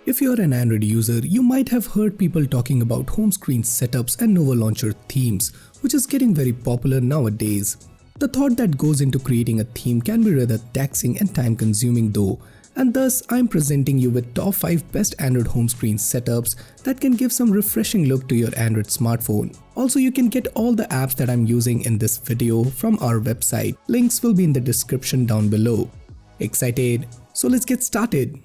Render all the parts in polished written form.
If you're an Android user, you might have heard people talking about home screen setups and Nova Launcher themes, which is getting very popular nowadays. The thought that goes into creating a theme can be rather taxing and time consuming though, and thus I'm presenting you with top 5 best Android home screen setups that can give some refreshing look to your Android smartphone. Also, you can get all the apps that I'm using in this video from our website. Links will be in the description down below. Excited? So let's get started.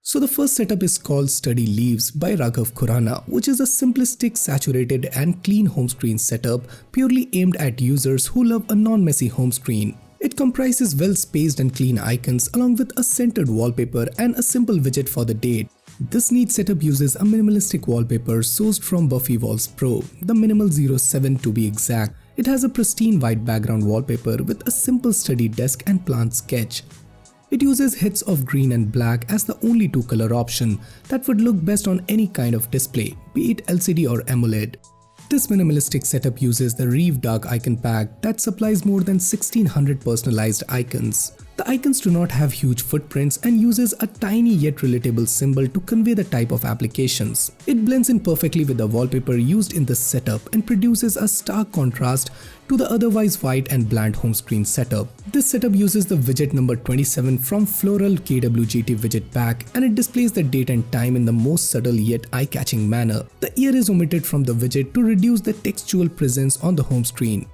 So the first setup is called Study Leaves by Raghav Khurana, which is a simplistic, saturated and clean home screen setup purely aimed at users who love a non-messy home screen. It comprises well-spaced and clean icons along with a centered wallpaper and a simple widget for the date. This neat setup uses a minimalistic wallpaper sourced from Buffy Walls Pro, the Minimal 07 to be exact. It has a pristine white background wallpaper with a simple study desk and plant sketch. It uses hits of green and black as the only two color option that would look best on any kind of display, be it LCD or AMOLED. This minimalistic setup uses the Reeve Dark Icon Pack that supplies more than 1600 personalized icons. The icons do not have huge footprints and uses a tiny yet relatable symbol to convey the type of applications. It blends in perfectly with the wallpaper used in this setup and produces a stark contrast to the otherwise white and bland home screen setup. This setup uses the widget number 27 from Floral KWGT widget pack, and it displays the date and time in the most subtle yet eye-catching manner. The ear is omitted from the widget to reduce the textual presence on the home screen.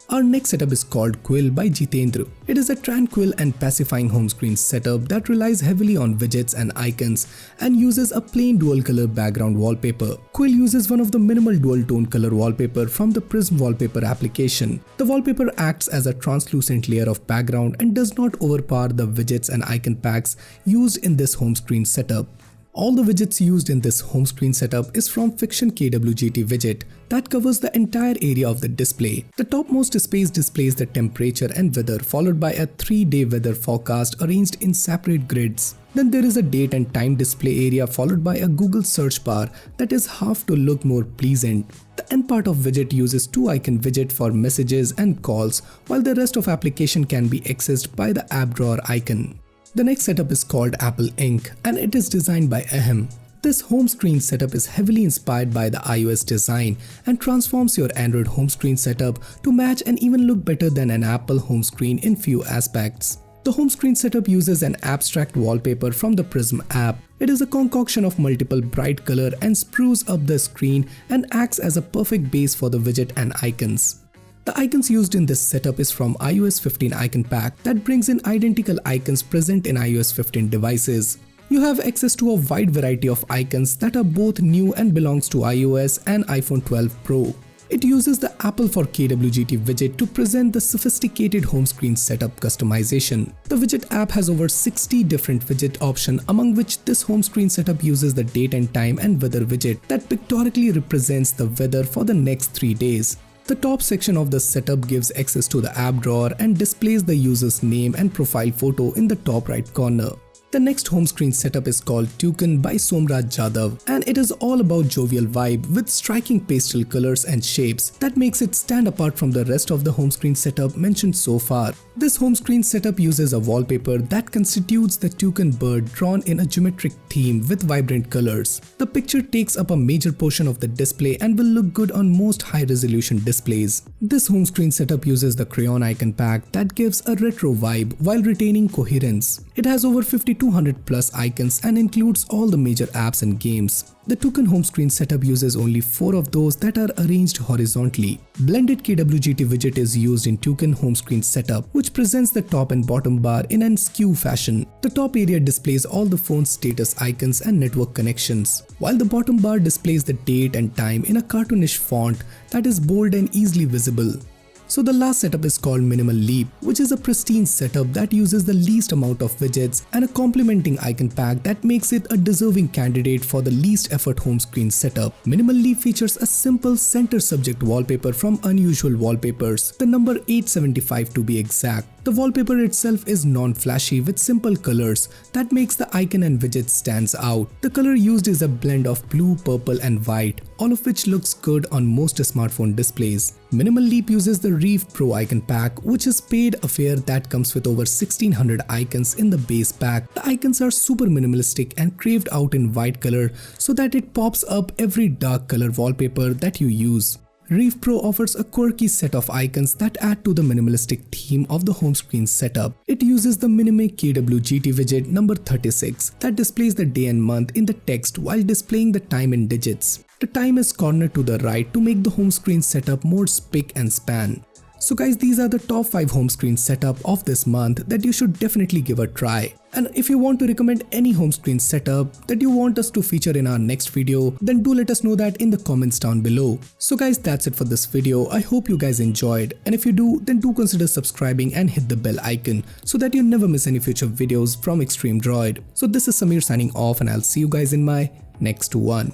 Our next setup is called Quill by Jitendra. It is a tranquil and pacifying home screen setup that relies heavily on widgets and icons and uses a plain dual color background wallpaper. Quill uses one of the minimal dual tone color wallpaper from the Prism wallpaper application. The wallpaper acts as a translucent layer of background and does not overpower the widgets and icon packs used in this home screen setup. All the widgets used in this home screen setup is from Fiction KWGT widget that covers the entire area of the display. The topmost space displays the temperature and weather, followed by a 3-day weather forecast arranged in separate grids. Then there is a date and time display area followed by a Google search bar that is half to look more pleasant. The end part of widget uses 2 icon widget for messages and calls, while the rest of application can be accessed by the app drawer icon. The next setup is called Apple Ink and it is designed by Ahem. This home screen setup is heavily inspired by the iOS design and transforms your Android home screen setup to match and even look better than an Apple home screen in few aspects. The home screen setup uses an abstract wallpaper from the Prism app. It is a concoction of multiple bright color and spruces up the screen and acts as a perfect base for the widget and icons. The icons used in this setup is from iOS 15 icon pack that brings in identical icons present in iOS 15 devices. You have access to a wide variety of icons that are both new and belongs to iOS and iPhone 12 Pro. It uses the Apple for KWGT widget to present the sophisticated home screen setup customization. The widget app has over 60 different widget options, among which this home screen setup uses the date and time and weather widget that pictorially represents the weather for the next 3 days. The top section of the setup gives access to the app drawer and displays the user's name and profile photo in the top right corner. The next home screen setup is called Toucan by Somraj Jadhav, and it is all about jovial vibe with striking pastel colors and shapes that makes it stand apart from the rest of the home screen setup mentioned so far. This home screen setup uses a wallpaper that constitutes the toucan bird drawn in a geometric theme with vibrant colors. The picture takes up a major portion of the display and will look good on most high-resolution displays. This home screen setup uses the crayon icon pack that gives a retro vibe while retaining coherence. It has over 5200 plus icons and includes all the major apps and games. The Toucan home screen setup uses only 4 of those that are arranged horizontally. Blended KWGT widget is used in Toucan home screen setup, which presents the top and bottom bar in an skew fashion. The top area displays all the phone's status icons and network connections, while the bottom bar displays the date and time in a cartoonish font that is bold and easily visible. So the last setup is called Minimal Leap, which is a pristine setup that uses the least amount of widgets and a complementing icon pack that makes it a deserving candidate for the least effort home screen setup. Minimal Leap features a simple center subject wallpaper from Unusual Wallpapers, the number 875 to be exact. The wallpaper itself is non-flashy with simple colors that makes the icon and widget stands out. The color used is a blend of blue, purple and white, all of which looks good on most smartphone displays. Minimal Leap uses the Reef Pro icon pack, which is paid affair that comes with over 1600 icons in the base pack. The icons are super minimalistic and craved out in white color so that it pops up every dark color wallpaper that you use. Reef Pro offers a quirky set of icons that add to the minimalistic theme of the home screen setup. It uses the Minimake KWGT widget number 36 that displays the day and month in the text while displaying the time in digits. The time is cornered to the right to make the home screen setup more spick and span. So guys, these are the top 5 home screen setup of this month that you should definitely give a try. And if you want to recommend any home screen setup that you want us to feature in our next video, then do let us know that in the comments down below. So guys, that's it for this video. I hope you guys enjoyed, and if you do, then do consider subscribing and hit the bell icon so that you never miss any future videos from Extreme Droid. So this is Samir signing off, and I'll see you guys in my next one.